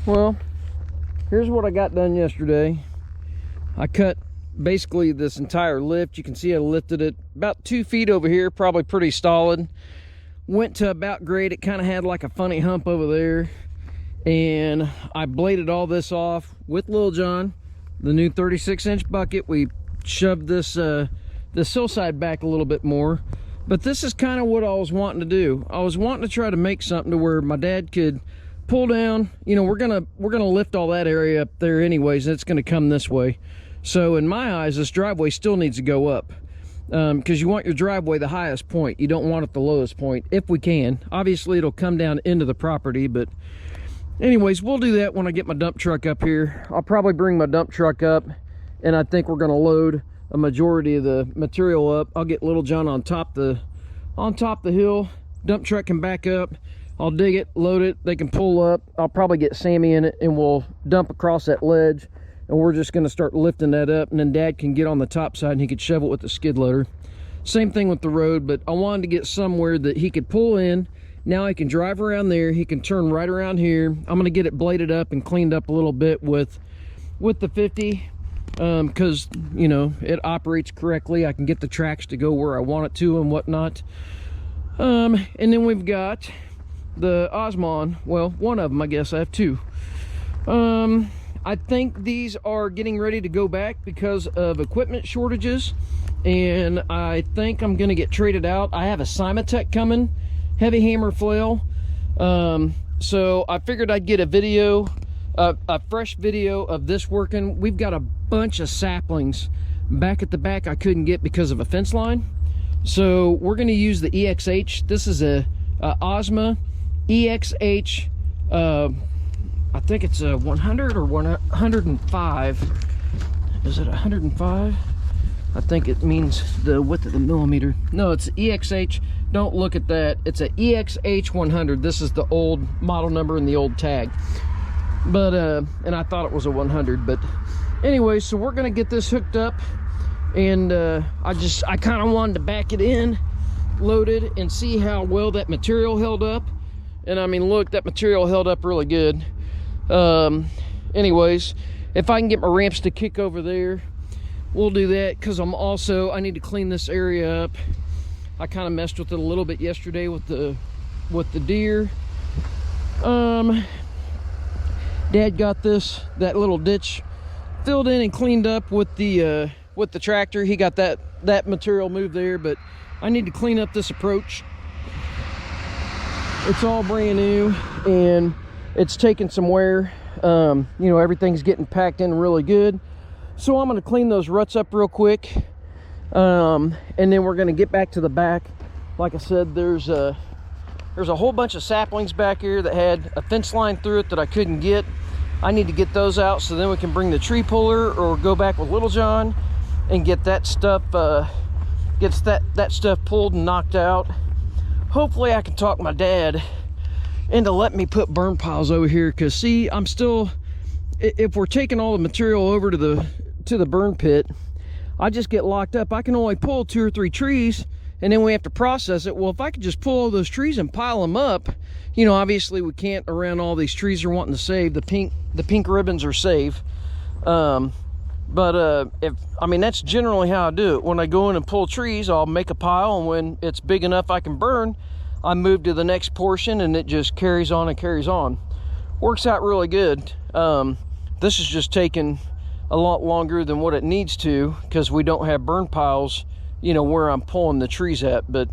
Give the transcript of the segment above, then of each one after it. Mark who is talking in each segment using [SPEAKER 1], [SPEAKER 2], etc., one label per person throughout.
[SPEAKER 1] Well, here's what I got done yesterday. I cut basically this entire lift. You can see I lifted it about 2 feet over here, probably pretty solid. Went to about grade. It kind of had like a funny hump over there. And I bladed all this off with Lil John, the new 36-inch bucket. We shoved this hillside back a little bit more. But this is kind of what I was wanting to do. I was wanting to try to make something to where my dad could pull down. You know, we're gonna lift all that area up there anyways, and it's gonna come this way. So in my eyes, this driveway still needs to go up, because you want your driveway the highest point. You don't want it the lowest point if we can. Obviously it'll come down into the property, but anyways, we'll do that when I get my dump truck up here. I'll probably bring my dump truck up, and I think we're gonna load a majority of the material up. I'll get Little John on top the hill. Dump truck can back up. I'll dig it, load it, they can pull up. I'll probably get Sammy in it, and we'll dump across that ledge, and we're just gonna start lifting that up, and then Dad can get on the top side and he could shovel it with the skid loader. Same thing with the road, but I wanted to get somewhere that he could pull in. Now he can drive around there, he can turn right around here. I'm gonna get it bladed up and cleaned up a little bit with the 50, because you know, it operates correctly. I can get the tracks to go where I want it to and whatnot. And then we've got the Osmon. Well, one of them, I guess. I have two. I think these are getting ready to go back because of equipment shortages, and I think I'm gonna get traded out. I have a Simatech coming, heavy hammer flail. So I figured I'd get a video, a fresh video of this working. We've got a bunch of saplings back at the back I couldn't get because of a fence line. So we're gonna use the EXH. This is a Osmo EXH, I think it's a 100 or 105. Is it 105? I think it means the width of the millimeter. No, it's EXH. Don't look at that. It's a EXH 100. This is the old model number and the old tag. But and I thought it was a 100. But anyway, so we're gonna get this hooked up, and I kind of wanted to back it in, loaded, and see how well that material held up. And I mean, look, that material held up really good. Anyways, if I can get my ramps to kick over there, we'll do that, because I need to clean this area up. I kind of messed with it a little bit yesterday with the deer. Dad got that little ditch filled in and cleaned up with the tractor. He got that material moved there, but I need to clean up this approach. It's all brand new and it's taken some wear. You know, everything's getting packed in really good. So I'm gonna clean those ruts up real quick. And then we're gonna get back to the back. Like I said, there's a whole bunch of saplings back here that had a fence line through it that I couldn't get. I need to get those out, so then we can bring the tree puller or go back with Little John and get that stuff, gets that stuff pulled and knocked out. Hopefully I can talk my dad into letting me put burn piles over here, because see, I'm still, if we're taking all the material over to the burn pit, I just get locked up. I can only pull 2 or 3 trees, and then we have to process it. Well, if I could just pull all those trees and pile them up, you know, obviously we can't around all these trees are wanting to save. The pink ribbons are safe. But I mean, that's generally how I do it. When I go in and pull trees, I'll make a pile, and when it's big enough I can burn, I move to the next portion, and it just carries on and carries on. Works out really good. This is just taking a lot longer than what it needs to, because we don't have burn piles, you know, where I'm pulling the trees at. But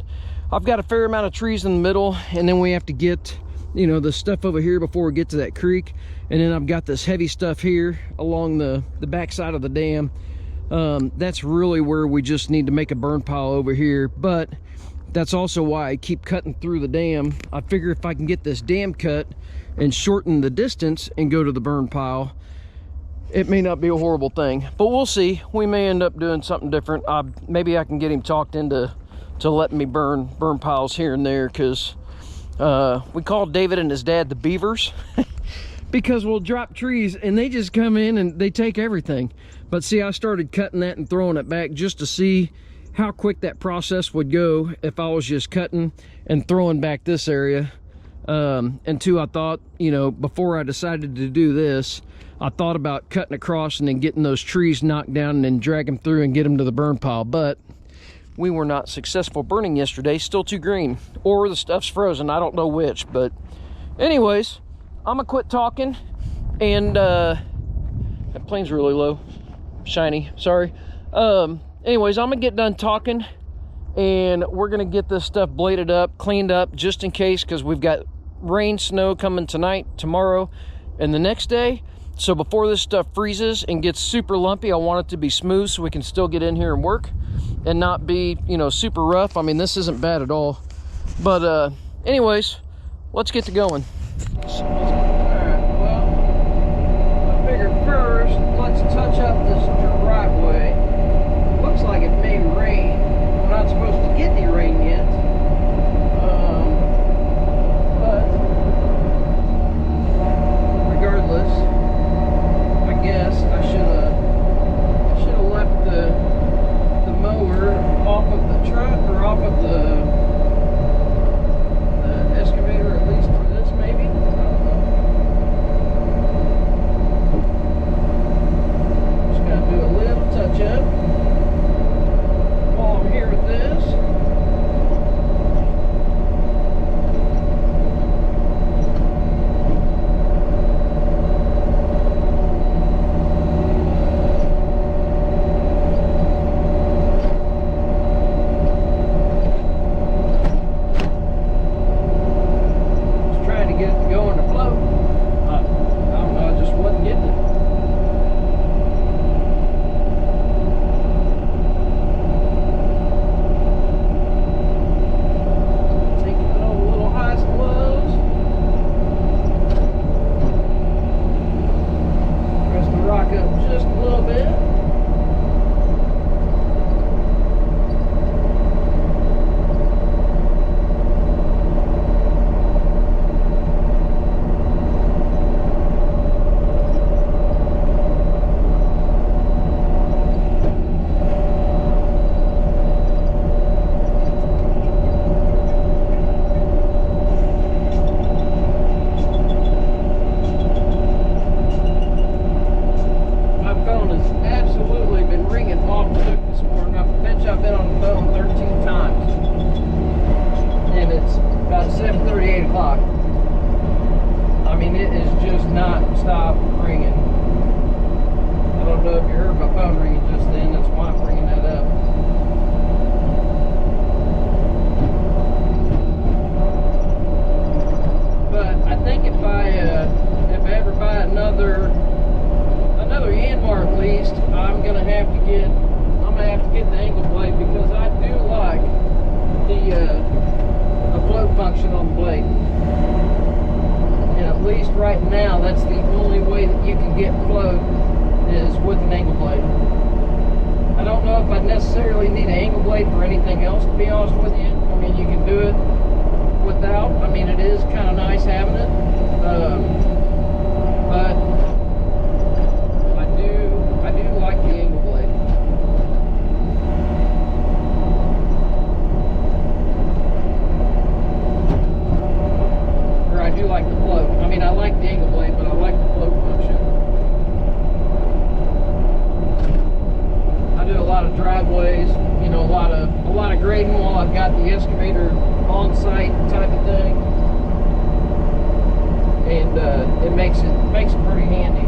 [SPEAKER 1] I've got a fair amount of trees in the middle, and then we have to get, you know, the stuff over here before we get to that creek. And then I've got this heavy stuff here along the back side of the dam. That's really where we just need to make a burn pile over here. But that's also why I keep cutting through the dam. I figure if I can get this dam cut and shorten the distance and go to the burn pile, it may not be a horrible thing. But we'll see. We may end up doing something different. Maybe I can get him talked into letting me burn piles here and there, because we call David and his dad the beavers. Because we'll drop trees and they just come in and they take everything. But see, I started cutting that and throwing it back just to see how quick that process would go if I was just cutting and throwing back this area. And two, I thought, you know, before I decided to do this, I thought about cutting across and then getting those trees knocked down and then drag them through and get them to the burn pile. But we were not successful burning yesterday. Still too green, or the stuff's frozen. I don't know which. But anyways, I'm gonna quit talking. And that plane's really low, shiny, sorry. Anyways, I'm gonna get done talking, and we're gonna get this stuff bladed up, cleaned up, just in case, because we've got rain, snow coming tonight, tomorrow, and the next day. So before this stuff freezes and gets super lumpy, I want it to be smooth so we can still get in here and work and not be, you know, super rough. I mean, this isn't bad at all. But anyways, let's get to going. Alright, well, I figured first, let's touch up this driveway. Looks like it may rain. We're not supposed to get any rain yet. But regardless, I guess I should have left the mower off of the truck, or off of the excavator, at least for this, maybe. I don't know. Just gotta do a little touch up while I'm here with this. Right now, that's the only way that you can get float is with an angle blade. I don't know if I necessarily need an angle blade for anything else, to be honest with you. I mean, you can do it without. I mean, it is kind of nice having it, but I do like the angle blade. Or I do like the float. I mean, I like the angle blade, but I like the float function. I do a lot of driveways, you know, a lot of grading while I've got the excavator on site type of thing, and it makes it pretty handy.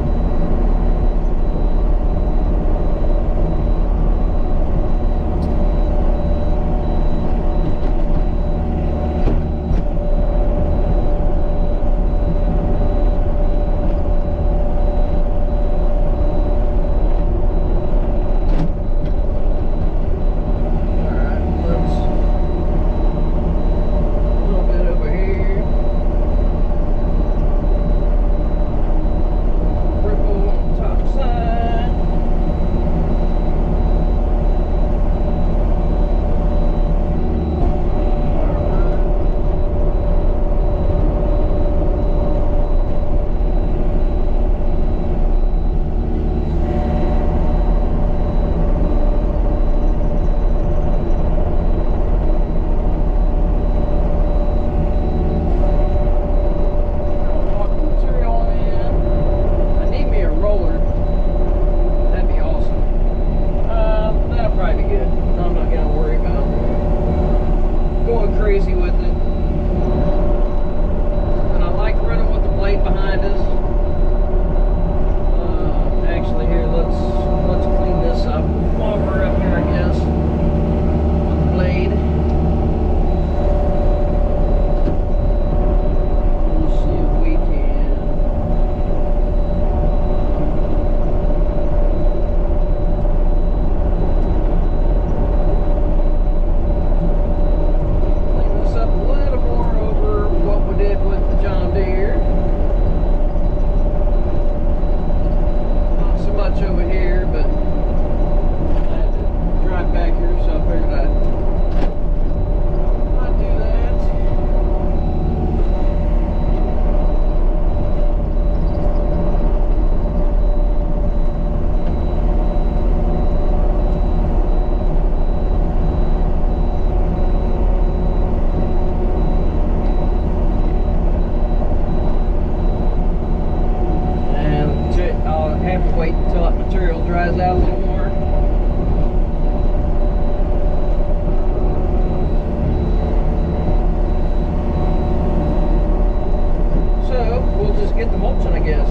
[SPEAKER 1] get the mulching, I guess.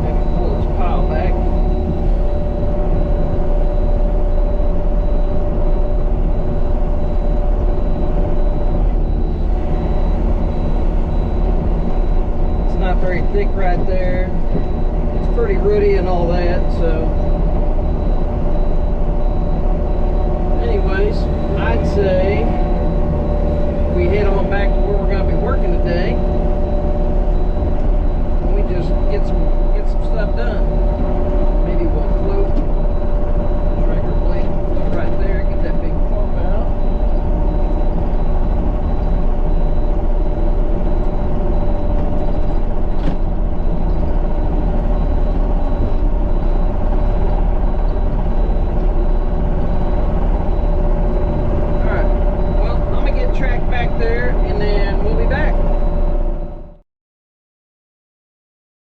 [SPEAKER 1] Maybe pull this pile back. It's not very thick right there. It's pretty rooty and all that, so anyways, I'd say we head on back to where we're going to be working today.